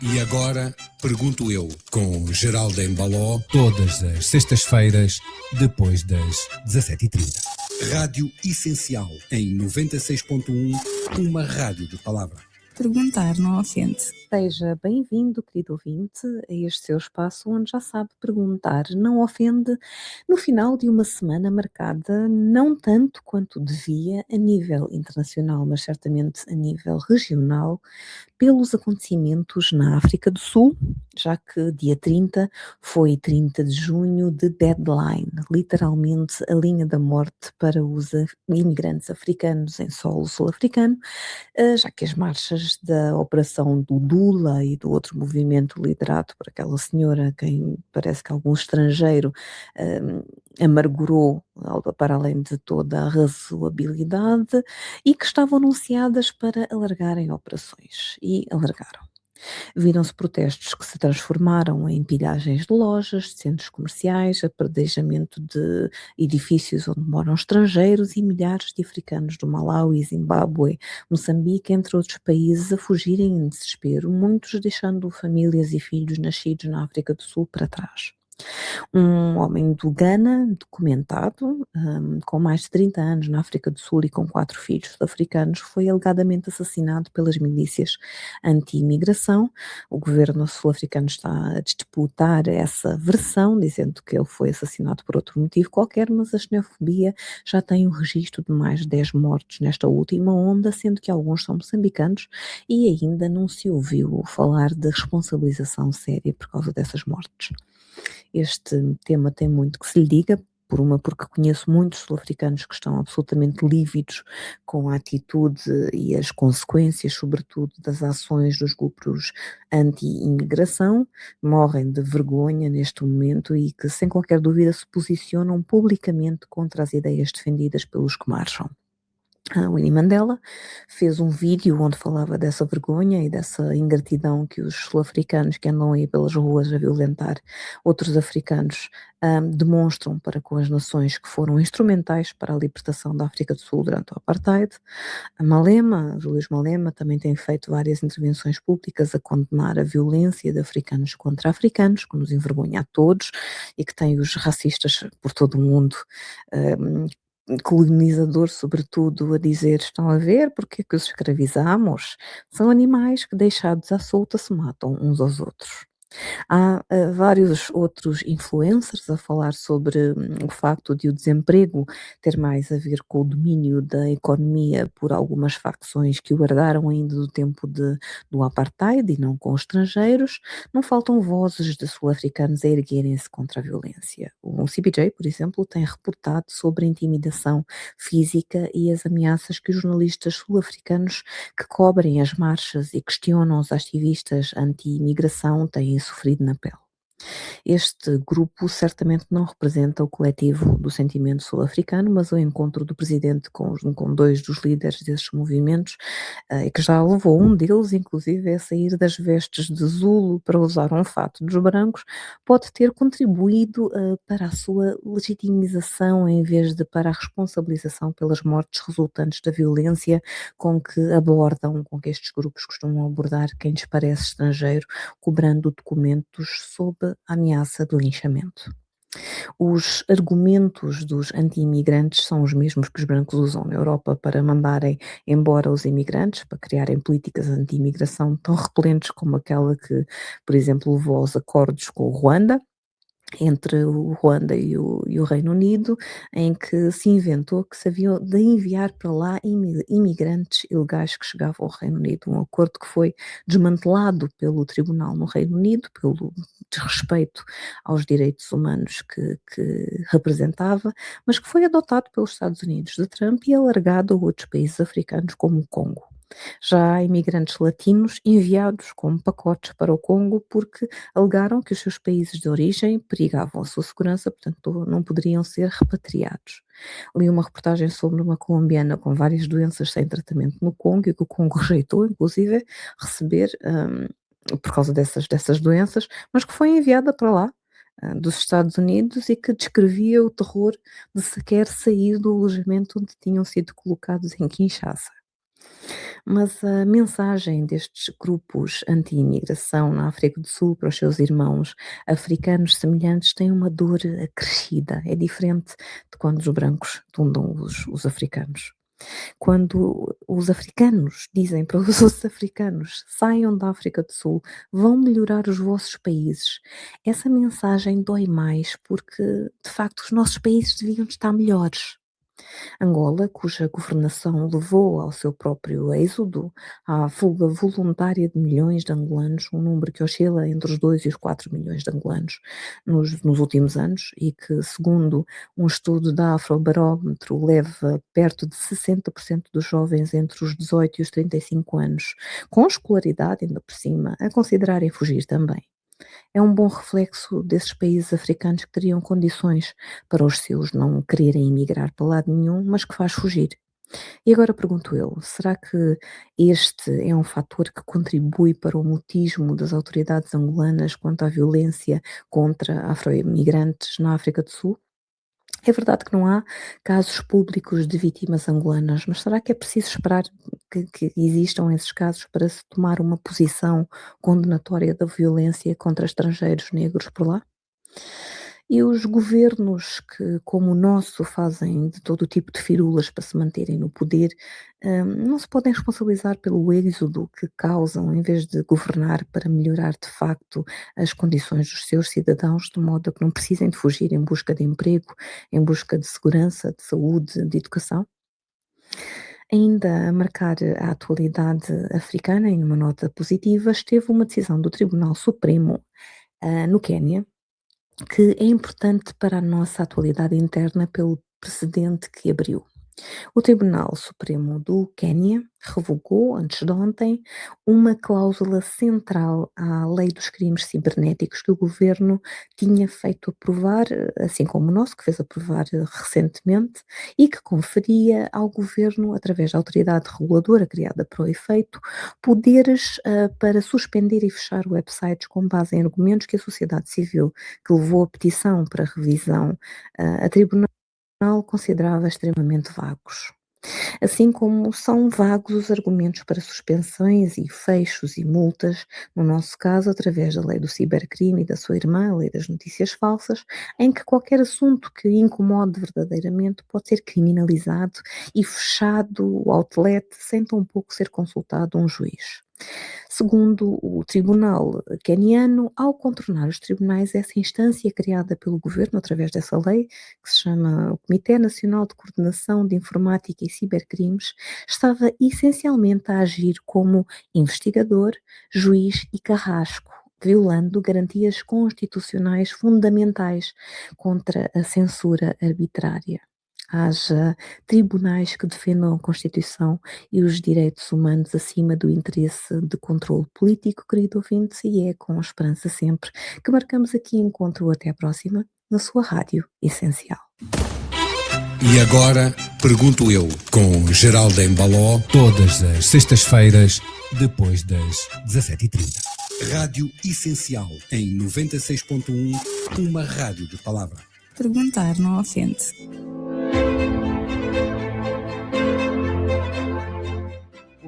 E agora, pergunto eu, com Geraldo Embaló, todas as sextas-feiras, depois das 17h30. Rádio Essencial, em 96.1, uma rádio de palavra. Perguntar não ofende. Seja bem-vindo, querido ouvinte, a este seu espaço onde já sabe perguntar não ofende no final de uma semana marcada não tanto quanto devia a nível internacional, mas certamente a nível regional, pelos acontecimentos na África do Sul, já que dia 30 foi 30 de junho de deadline, literalmente a linha da morte para os imigrantes africanos em solo sul-africano, já que as marchas da operação do Dula e do outro movimento liderado por aquela senhora, quem parece que algum estrangeiro amargurou para além de toda a razoabilidade, e que estavam anunciadas para alargarem operações, e alargaram. Viram-se protestos que se transformaram em pilhagens de lojas, de centros comerciais, apedrejamento de edifícios onde moram estrangeiros e milhares de africanos do Malawi, Zimbábue, Moçambique, entre outros países, a fugirem em desespero, muitos deixando famílias e filhos nascidos na África do Sul para trás. Um homem do Ghana, documentado, com mais de 30 anos na África do Sul e com 4 filhos sul-africanos, foi alegadamente assassinado pelas milícias anti-imigração. O governo sul-africano está a disputar essa versão, dizendo que ele foi assassinado por outro motivo qualquer, mas a xenofobia já tem um registro de mais de 10 mortos nesta última onda, sendo que alguns são moçambicanos, e ainda não se ouviu falar de responsabilização séria por causa dessas mortes. Este tema tem muito que se lhe diga, porque conheço muitos sul-africanos que estão absolutamente lívidos com a atitude e as consequências, sobretudo, das ações dos grupos anti-imigração, morrem de vergonha neste momento e que, sem qualquer dúvida, se posicionam publicamente contra as ideias defendidas pelos que marcham. Winnie Mandela fez um vídeo onde falava dessa vergonha e dessa ingratidão que os sul-africanos que andam aí pelas ruas a violentar outros africanos demonstram para com as nações que foram instrumentais para a libertação da África do Sul durante o Apartheid. Julius Malema, também tem feito várias intervenções públicas a condenar a violência de africanos contra africanos, que nos envergonha a todos e que tem os racistas por todo o mundo colonizador, sobretudo, a dizer: estão a ver porque é que os escravizamos? São animais que, deixados à solta, se matam uns aos outros. Há vários outros influencers a falar sobre o facto de o desemprego ter mais a ver com o domínio da economia por algumas facções que o herdaram ainda do tempo do apartheid e não com os estrangeiros. Não faltam vozes de sul-africanos a erguerem-se contra a violência. O CPJ, por exemplo, tem reportado sobre a intimidação física e as ameaças que os jornalistas sul-africanos que cobrem as marchas e questionam os ativistas anti-imigração têm sofrido na pele. Este grupo certamente não representa o coletivo do sentimento sul-africano, mas o encontro do presidente com dois dos líderes desses movimentos, e que já levou um deles, inclusive, a sair das vestes de Zulu para usar um fato dos brancos, pode ter contribuído para a sua legitimização em vez de para a responsabilização pelas mortes resultantes da violência com que estes grupos costumam abordar quem lhes parece estrangeiro, cobrando documentos sob a ameaça de linchamento. Os argumentos dos anti-imigrantes são os mesmos que os brancos usam na Europa para mandarem embora os imigrantes, para criarem políticas anti-imigração tão repelentes como aquela que, por exemplo, levou aos acordos com o Ruanda, entre o Ruanda e o Reino Unido, em que se inventou que se haviam de enviar para lá imigrantes ilegais que chegavam ao Reino Unido, um acordo que foi desmantelado pelo tribunal no Reino Unido, pelo desrespeito aos direitos humanos que representava, mas que foi adotado pelos Estados Unidos de Trump e alargado a outros países africanos como o Congo. Já há imigrantes latinos enviados como pacotes para o Congo porque alegaram que os seus países de origem perigavam a sua segurança, portanto não poderiam ser repatriados. Li uma reportagem sobre uma colombiana com várias doenças sem tratamento no Congo e que o Congo rejeitou, inclusive, receber por causa dessas doenças, mas que foi enviada para lá dos Estados Unidos e que descrevia o terror de sequer sair do alojamento onde tinham sido colocados em Kinshasa. Mas a mensagem destes grupos anti-imigração na África do Sul para os seus irmãos africanos semelhantes tem uma dor acrescida. É diferente de quando os brancos tundam os africanos. Quando os africanos dizem para os outros africanos: "Saiam da África do Sul, vão melhorar os vossos países", essa mensagem dói mais, porque de facto os nossos países deviam estar melhores. Angola, cuja governação levou ao seu próprio êxodo, à fuga voluntária de milhões de angolanos, um número que oscila entre os 2 e os 4 milhões de angolanos nos últimos anos e que, segundo um estudo da Afrobarómetro, leva perto de 60% dos jovens entre os 18 e os 35 anos, com escolaridade ainda por cima, a considerarem fugir também. É um bom reflexo desses países africanos que teriam condições para os seus não quererem emigrar para lado nenhum, mas que faz fugir. E agora pergunto eu, será que este é um fator que contribui para o mutismo das autoridades angolanas quanto à violência contra afro-imigrantes na África do Sul? É verdade que não há casos públicos de vítimas angolanas, mas será que é preciso esperar que existam esses casos para se tomar uma posição condenatória da violência contra estrangeiros negros por lá? E os governos que, como o nosso, fazem de todo o tipo de firulas para se manterem no poder, não se podem responsabilizar pelo êxodo que causam, em vez de governar para melhorar de facto as condições dos seus cidadãos, de modo a que não precisem de fugir em busca de emprego, em busca de segurança, de saúde, de educação. Ainda a marcar a atualidade africana, em uma nota positiva, esteve uma decisão do Tribunal Supremo, no Quénia, que é importante para a nossa atualidade interna pelo precedente que abriu. O Tribunal Supremo do Quénia revogou, antes de ontem, uma cláusula central à Lei dos Crimes Cibernéticos que o governo tinha feito aprovar, assim como o nosso, que fez aprovar recentemente, e que conferia ao governo, através da autoridade reguladora criada para o efeito, poderes para suspender e fechar websites com base em argumentos que a sociedade civil, que levou a petição para revisão a tribunal, considerava extremamente vagos. Assim como são vagos os argumentos para suspensões e fechos e multas, no nosso caso, através da lei do cibercrime e da sua irmã, a lei das notícias falsas, em que qualquer assunto que incomode verdadeiramente pode ser criminalizado e fechado o outlet sem tão pouco ser consultado um juiz. Segundo o tribunal queniano, ao contornar os tribunais, essa instância criada pelo governo através dessa lei, que se chama o Comitê Nacional de Coordenação de Informática e Cibercrimes, estava essencialmente a agir como investigador, juiz e carrasco, violando garantias constitucionais fundamentais contra a censura arbitrária. Haja tribunais que defendam a Constituição e os direitos humanos acima do interesse de controle político, querido ouvinte, e é com esperança sempre que marcamos aqui encontro. Até à próxima, na sua Rádio Essencial. E agora, pergunto eu, com Geraldo Embaló, Todas as sextas-feiras, depois das 17h30. Rádio Essencial, em 96.1, uma rádio de palavra. Perguntar não ofende.